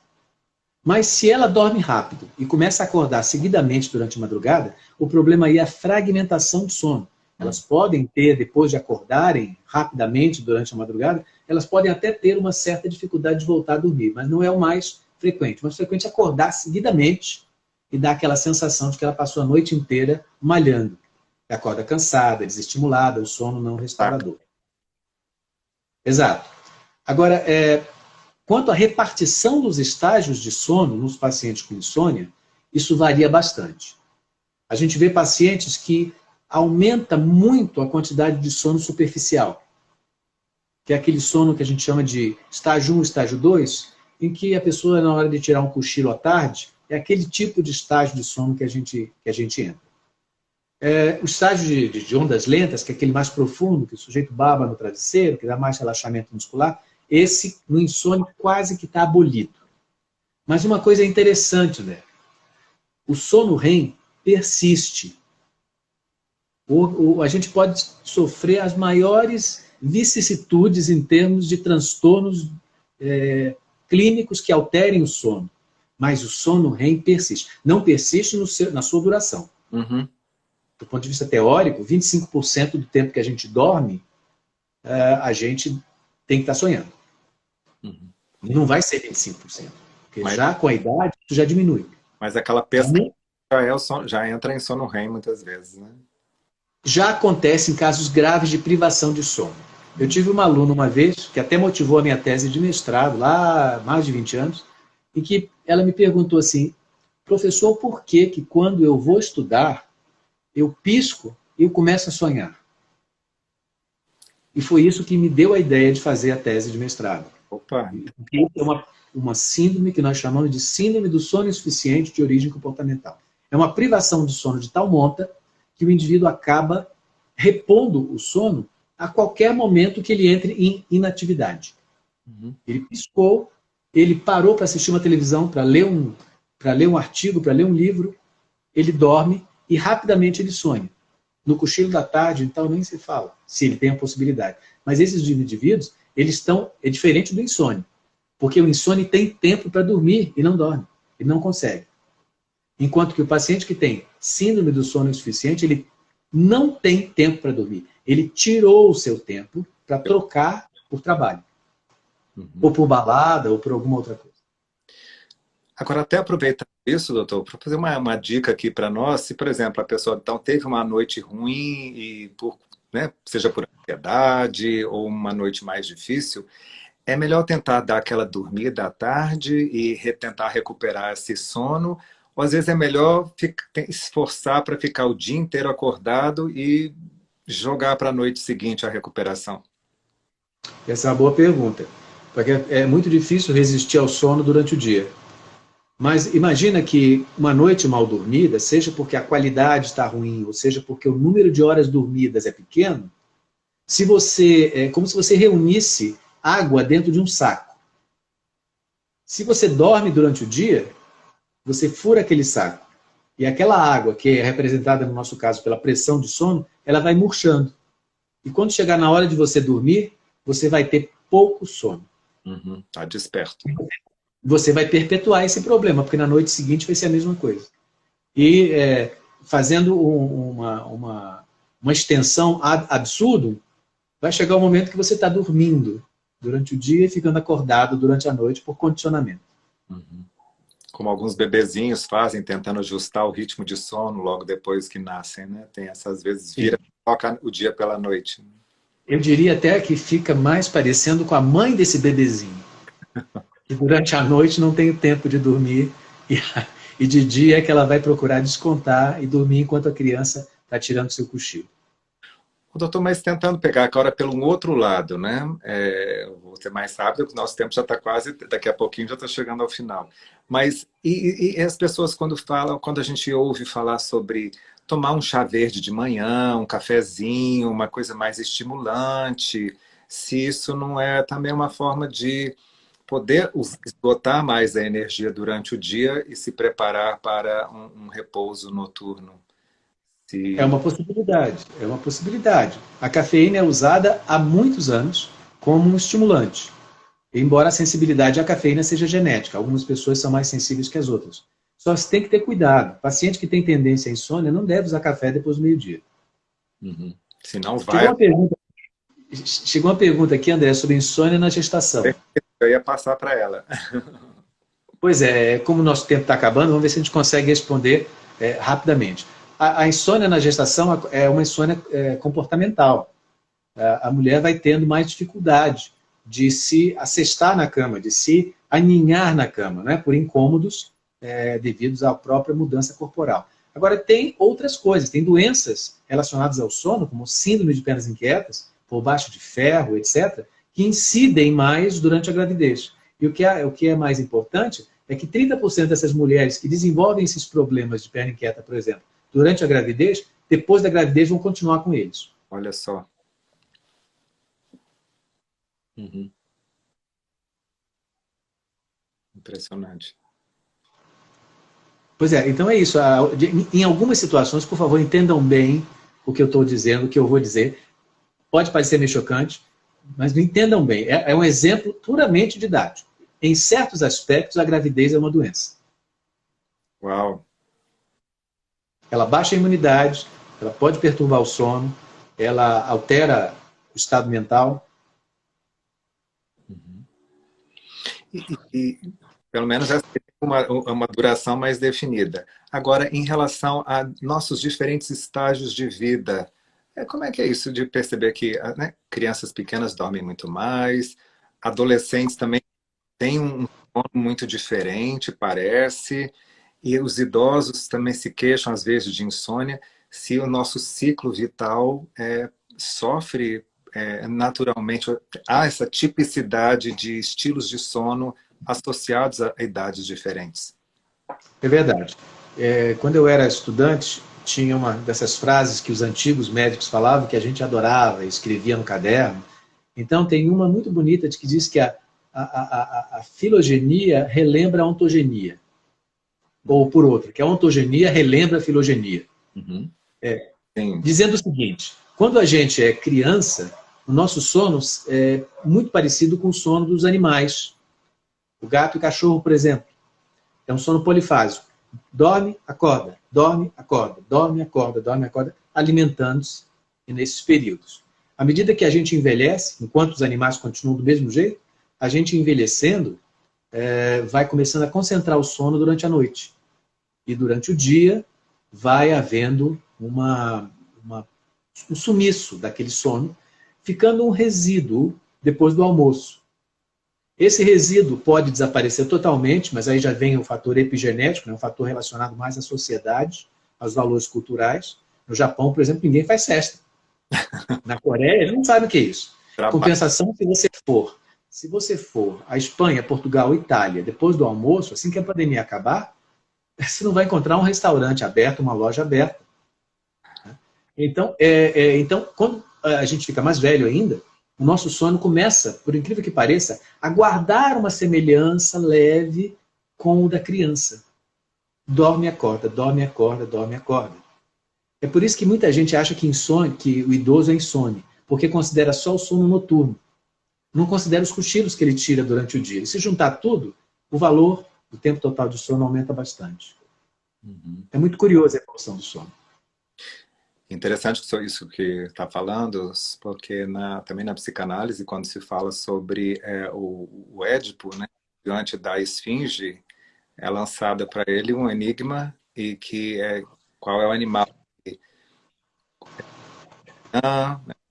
Mas se ela dorme rápido e começa a acordar seguidamente durante a madrugada, o problema aí é a fragmentação do sono. Elas podem ter, depois de acordarem rapidamente durante a madrugada, elas podem até ter uma certa dificuldade de voltar a dormir, mas não é o mais frequente. O mais frequente é acordar seguidamente e dar aquela sensação de que ela passou a noite inteira malhando. Acorda cansada, desestimulada, o sono não restaurador. Exato. Agora, quanto à repartição dos estágios de sono nos pacientes com insônia, isso varia bastante. A gente vê pacientes que aumenta muito a quantidade de sono superficial, que é aquele sono que a gente chama de estágio 1, estágio 2, em que a pessoa, na hora de tirar um cochilo à tarde, é aquele tipo de estágio de sono que a gente entra. O estágio de ondas lentas, que é aquele mais profundo, que o sujeito baba no travesseiro, que dá mais relaxamento muscular, esse, no insônia, quase que está abolido. Mas uma coisa interessante, né? O sono REM persiste. A gente pode sofrer as maiores vicissitudes em termos de transtornos clínicos que alterem o sono. Mas o sono REM persiste. Não persiste na sua duração. Uhum. Do ponto de vista teórico, 25% do tempo que a gente dorme, a gente tem que estar sonhando. Uhum. Não vai ser 25%. Porque já com a idade, isso já diminui. Mas aquela pesca já entra em sono REM muitas vezes, né? Já acontece em casos graves de privação de sono. Eu tive uma aluna uma vez, que até motivou a minha tese de mestrado, lá há mais de 20 anos, em que ela me perguntou assim, professor, por que quando eu vou estudar, eu pisco e eu começo a sonhar? E foi isso que me deu a ideia de fazer a tese de mestrado. Opa! É uma síndrome que nós chamamos de síndrome do sono insuficiente de origem comportamental. É uma privação de sono de tal monta que o indivíduo acaba repondo o sono a qualquer momento que ele entre em inatividade. Uhum. Ele piscou, ele parou para assistir uma televisão, para ler um artigo, para ler um livro, ele dorme e rapidamente ele sonha. No cochilo da tarde, então, nem se fala, se ele tem a possibilidade. Mas esses indivíduos, é diferente do insônia. Porque o insônia tem tempo para dormir e não dorme, ele não consegue. Enquanto que o paciente que tem síndrome do sono insuficiente, ele não tem tempo para dormir. Ele tirou o seu tempo para trocar por trabalho. Uhum. Ou por balada, ou por alguma outra coisa. Agora, até aproveitar isso, doutor, para fazer uma dica aqui para nós, se, por exemplo, a pessoa então, teve uma noite ruim, e seja por ansiedade ou uma noite mais difícil, é melhor tentar dar aquela dormida à tarde e tentar recuperar esse sono, ou às vezes é melhor esforçar para ficar o dia inteiro acordado e jogar para a noite seguinte a recuperação? Essa é uma boa pergunta, porque é muito difícil resistir ao sono durante o dia. Mas imagina que uma noite mal dormida, seja porque a qualidade está ruim, ou seja porque o número de horas dormidas é pequeno, é como se você reunisse água dentro de um saco. Se você dorme durante o dia, você fura aquele saco. E aquela água, que é representada no nosso caso pela pressão de sono, ela vai murchando. E quando chegar na hora de você dormir, você vai ter pouco sono. Uhum, tá desperto. Você vai perpetuar esse problema, porque na noite seguinte vai ser a mesma coisa. E fazendo uma extensão ad absurdum, vai chegar o momento que você está dormindo durante o dia e ficando acordado durante a noite por condicionamento. Uhum. Como alguns bebezinhos fazem, tentando ajustar o ritmo de sono logo depois que nascem, né? Tem essas vezes, Sim. toca o dia pela noite. Eu diria até que fica mais parecendo com a mãe desse bebezinho, que durante a noite não tem o tempo de dormir e, e de dia é que ela vai procurar descontar e dormir enquanto a criança está tirando seu cochilo. O doutor, mas tentando pegar agora pelo outro lado, né? Eu vou ser mais rápido, porque o nosso tempo já está quase, daqui a pouquinho já está chegando ao final. Mas e as pessoas quando falam, quando a gente ouve falar sobre tomar um chá verde de manhã, um cafezinho, uma coisa mais estimulante, se isso não é também uma forma de poder esgotar mais a energia durante o dia e se preparar para um repouso noturno. É Se... uma possibilidade, é uma possibilidade. A cafeína é usada há muitos anos como um estimulante, embora a sensibilidade à cafeína seja genética. Algumas pessoas são mais sensíveis que as outras. Só se tem que ter cuidado. Paciente que tem tendência à insônia não deve usar café depois do meio-dia. Uhum. Se não vai, Chegou uma pergunta aqui, André, sobre insônia na gestação. eu ia passar para ela. Pois é, como o nosso tempo está acabando, vamos ver se a gente consegue responder rapidamente. A insônia na gestação é uma insônia comportamental. A mulher vai tendo mais dificuldade de se assestar na cama, de se aninhar na cama, né, por incômodos devidos à própria mudança corporal. Agora, tem outras coisas, tem doenças relacionadas ao sono, como síndrome de pernas inquietas, por baixo de ferro, etc., que incidem mais durante a gravidez. E o que é mais importante é que 30% dessas mulheres que desenvolvem esses problemas de perna inquieta, por exemplo, durante a gravidez, depois da gravidez vão continuar com eles. Olha só. Uhum. Impressionante. Pois é, então é isso. Em algumas situações, por favor, entendam bem o que eu estou dizendo, o que eu vou dizer. Pode parecer meio chocante, mas entendam bem. É um exemplo puramente didático. Em certos aspectos, a gravidez é uma doença. Uau. Ela baixa a imunidade, ela pode perturbar o sono, ela altera o estado mental. Uhum. E pelo menos essa tem uma duração mais definida. Agora, em relação a nossos diferentes estágios de vida, como é que é isso de perceber que, né, crianças pequenas dormem muito mais, adolescentes também têm um sono muito diferente, parece, e os idosos também se queixam, às vezes, de insônia, se o nosso ciclo vital sofre naturalmente, há essa tipicidade de estilos de sono associados a idades diferentes. É verdade. Quando eu era estudante, tinha uma dessas frases que os antigos médicos falavam, que a gente adorava, escrevia no caderno. Então, tem uma muito bonita que diz que a filogenia relembra a ontogenia. Ou, por outra, que a ontogenia relembra a filogenia. Uhum. Dizendo o seguinte, quando a gente é criança, o nosso sono é muito parecido com o sono dos animais. O gato e o cachorro, por exemplo. É um sono polifásico. Dorme, acorda, dorme, acorda, dorme, acorda, dorme, acorda, alimentando-se nesses períodos. À medida que a gente envelhece, enquanto os animais continuam do mesmo jeito, a gente envelhecendo vai começando a concentrar o sono durante a noite. E durante o dia vai havendo um sumiço daquele sono, ficando um resíduo depois do almoço. Esse resíduo pode desaparecer totalmente, mas aí já vem o fator epigenético, né, um fator relacionado mais à sociedade, aos valores culturais. No Japão, por exemplo, ninguém faz festa. Na Coreia, eles não sabem o que é isso. Compensação, se você for à Espanha, Portugal, Itália, depois do almoço, assim que a pandemia acabar, você não vai encontrar um restaurante aberto, uma loja aberta. Então, quando a gente fica mais velho ainda, o nosso sono começa, por incrível que pareça, a guardar uma semelhança leve com o da criança. Dorme e acorda, dorme e acorda, dorme e acorda. É por isso que muita gente acha que o idoso é insone, porque considera só o sono noturno. Não considera os cochilos que ele tira durante o dia. E se juntar tudo, o valor do tempo total de sono aumenta bastante. Uhum. É muito curioso a evolução do sono. Interessante isso que está falando, porque também na psicanálise, quando se fala sobre o Édipo, né, diante da esfinge, é lançada para ele um enigma e que qual é o animal que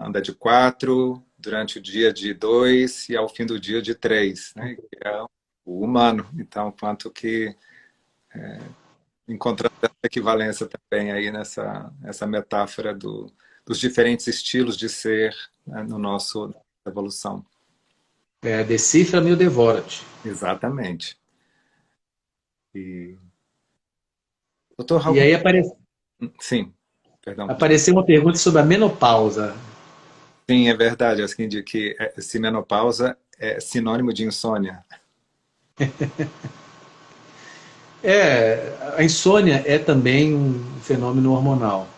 anda de 4, durante o dia de 2 e ao fim do dia de 3, né, que é o humano. Então, quanto que encontrando essa equivalência também aí essa metáfora dos diferentes estilos de ser, né, no nosso evolução. Decifra-me ou devora-te. Exatamente. E Dr. E Raul, aí sim, perdão. apareceu uma pergunta sobre a menopausa. Sim, é verdade, assim, de que se menopausa é sinônimo de insônia. A insônia é também um fenômeno hormonal.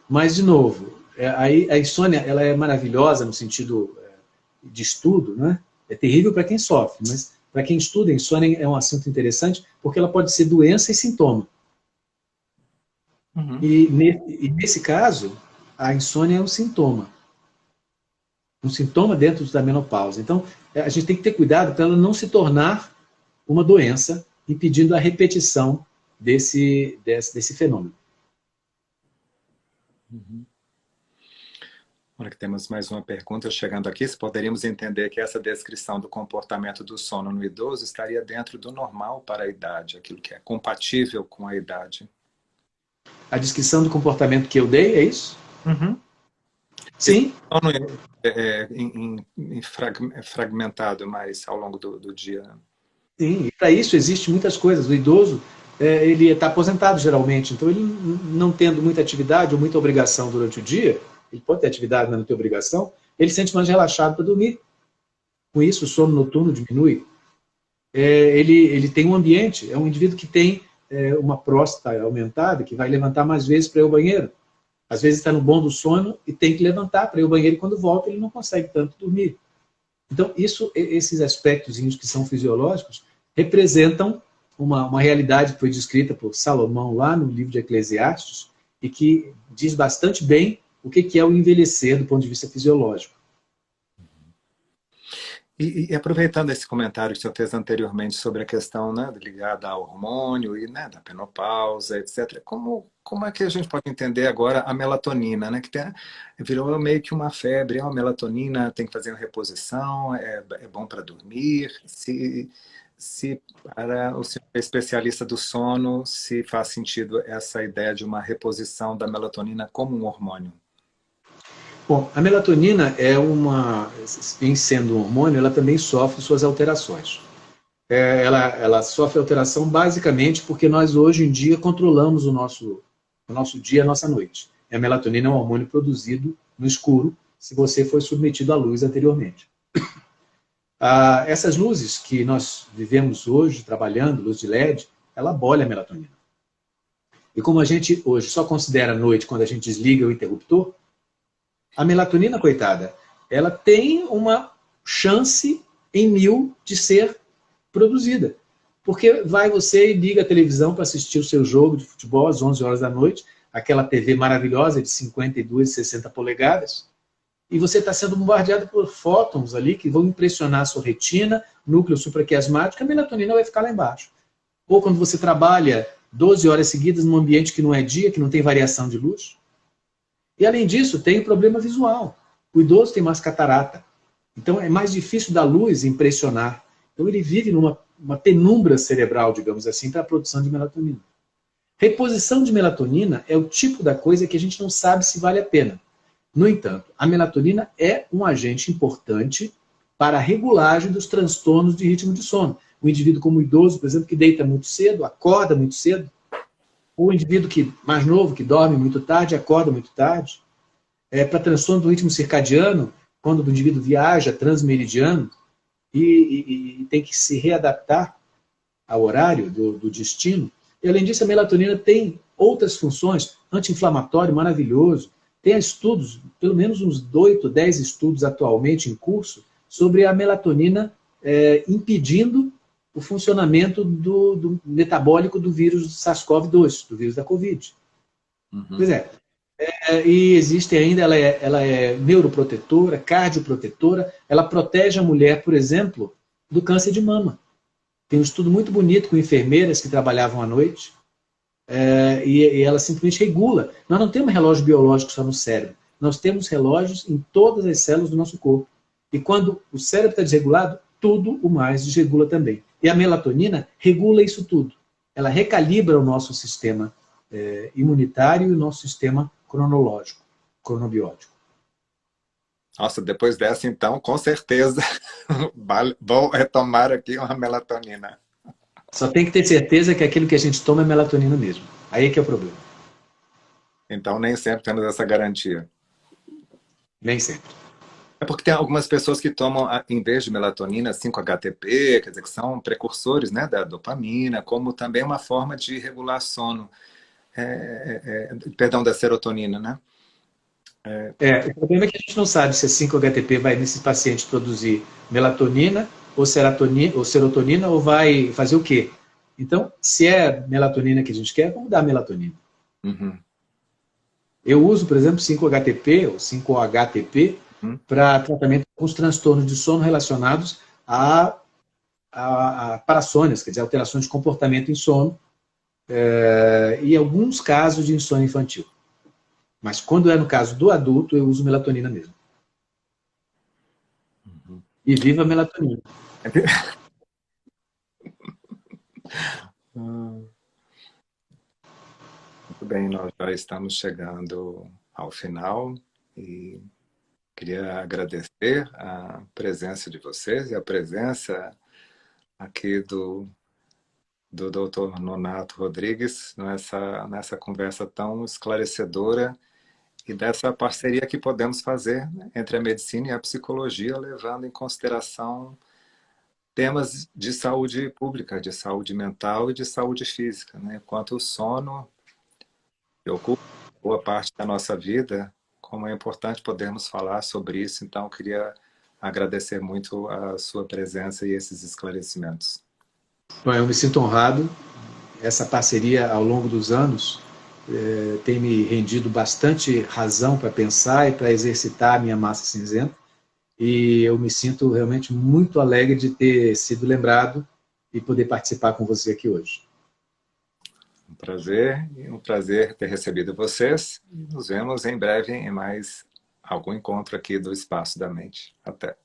Mas, de novo, a insônia ela é maravilhosa no sentido de estudo, né? É terrível para quem sofre, mas para quem estuda, a insônia é um assunto interessante porque ela pode ser doença e sintoma. Uhum. E nesse caso, a insônia é um sintoma dentro da menopausa. Então, a gente tem que ter cuidado para ela não se tornar uma doença, impedindo a repetição desse fenômeno. Uhum. Olha que temos mais uma pergunta chegando aqui. Se poderíamos entender que essa descrição do comportamento do sono no idoso estaria dentro do normal para a idade, aquilo que é compatível com a idade. A descrição do comportamento que eu dei, é isso? Uhum. Esse Sim. sono fragmentado mais ao longo do dia. Sim, e para isso existe muitas coisas. O idoso, ele está aposentado geralmente, então ele não tendo muita atividade ou muita obrigação durante o dia, ele pode ter atividade, mas não ter obrigação, ele se sente mais relaxado para dormir. Com isso, o sono noturno diminui. Ele tem um ambiente, é um indivíduo que tem uma próstata aumentada, que vai levantar mais vezes para ir ao banheiro. Às vezes está no bom do sono e tem que levantar para ir ao banheiro, e quando volta ele não consegue tanto dormir. Então, esses aspectos que são fisiológicos representam uma realidade que foi descrita por Salomão lá no livro de Eclesiastes e que diz bastante bem o que é o envelhecer do ponto de vista fisiológico. E aproveitando esse comentário que você fez anteriormente sobre a questão, né, ligada ao hormônio e, né, da menopausa, etc., como é que a gente pode entender agora a melatonina, né, que virou meio que uma febre? A melatonina tem que fazer uma reposição, é bom para dormir? Se para o senhor especialista do sono, se faz sentido essa ideia de uma reposição da melatonina como um hormônio? Bom, a melatonina em sendo um hormônio, ela também sofre suas alterações. Ela sofre alteração basicamente porque nós hoje em dia controlamos o nosso dia, a nossa noite. E a melatonina é um hormônio produzido no escuro, se você foi submetido à luz anteriormente. Essas luzes que nós vivemos hoje trabalhando, luz de LED, ela abole a melatonina. E como a gente hoje só considera a noite quando a gente desliga o interruptor, a melatonina, coitada, ela tem uma chance em 1000 de ser produzida. Porque vai você e liga a televisão para assistir o seu jogo de futebol às 11 horas da noite, aquela TV maravilhosa de 52, 60 polegadas, e você está sendo bombardeado por fótons ali que vão impressionar a sua retina, núcleo supraquiasmático, a melatonina vai ficar lá embaixo. Ou quando você trabalha 12 horas seguidas num ambiente que não é dia, que não tem variação de luz. E além disso, tem o problema visual. O idoso tem mais catarata. Então é mais difícil da luz impressionar. Então ele vive numa penumbra cerebral, digamos assim, para a produção de melatonina. Reposição de melatonina é o tipo da coisa que a gente não sabe se vale a pena. No entanto, a melatonina é um agente importante para a regulagem dos transtornos de ritmo de sono. O indivíduo como o idoso, por exemplo, que deita muito cedo, acorda muito cedo, ou o indivíduo mais novo, que dorme muito tarde, acorda muito tarde. Para transtorno do ritmo circadiano, quando o indivíduo viaja transmeridiano e tem que se readaptar ao horário do destino. E, além disso, a melatonina tem outras funções, anti-inflamatório maravilhoso. Tem estudos, pelo menos uns 8, 10 estudos atualmente em curso, sobre a melatonina impedindo o funcionamento do metabólico do vírus SARS-CoV-2, do vírus da Covid. Uhum. Pois é, E existe ainda, ela é neuroprotetora, cardioprotetora, ela protege a mulher, por exemplo, do câncer de mama. Tem um estudo muito bonito com enfermeiras que trabalhavam à noite, e ela simplesmente regula. Nós não temos relógio biológico só no cérebro, nós temos relógios em todas as células do nosso corpo. E quando o cérebro está desregulado, tudo o mais desregula também. E a melatonina regula isso tudo. Ela recalibra o nosso sistema imunitário e o nosso sistema cronológico, cronobiótico. Nossa, depois dessa, então, com certeza, vou retomar aqui uma melatonina. Só tem que ter certeza que aquilo que a gente toma é melatonina mesmo. Aí é que é o problema. Então, nem sempre temos essa garantia. Nem sempre. É porque tem algumas pessoas que tomam, em vez de melatonina, 5-HTP, quer dizer, que são precursores, né, da dopamina, como também uma forma de regular sono. Perdão, da serotonina, né? O problema é que a gente não sabe se a 5-HTP vai nesse paciente produzir melatonina ou serotonina ou vai fazer o quê? Então, se é melatonina que a gente quer, vamos dar melatonina. Uhum. Eu uso, por exemplo, 5-HTP ou 5-HTP para tratamento com os transtornos de sono relacionados a parassônias, quer dizer, alterações de comportamento em sono, e alguns casos de insônia infantil. Mas quando é no caso do adulto, eu uso melatonina mesmo. E viva a melatonina. Muito bem, nós já estamos chegando ao final e queria agradecer a presença de vocês e a presença aqui do Dr. Nonato Rodrigues nessa conversa tão esclarecedora e dessa parceria que podemos fazer, né, entre a medicina e a psicologia, levando em consideração temas de saúde pública, de saúde mental e de saúde física, né? Enquanto o sono ocupa boa parte da nossa vida, como é importante podermos falar sobre isso. Então, eu queria agradecer muito a sua presença e esses esclarecimentos. Bom, eu me sinto honrado. Essa parceria, ao longo dos anos, tem me rendido bastante razão para pensar e para exercitar a minha massa cinzenta. E eu me sinto realmente muito alegre de ter sido lembrado e poder participar com você aqui hoje. Um prazer ter recebido vocês. Nos vemos em breve em mais algum encontro aqui do Espaço da Mente. Até.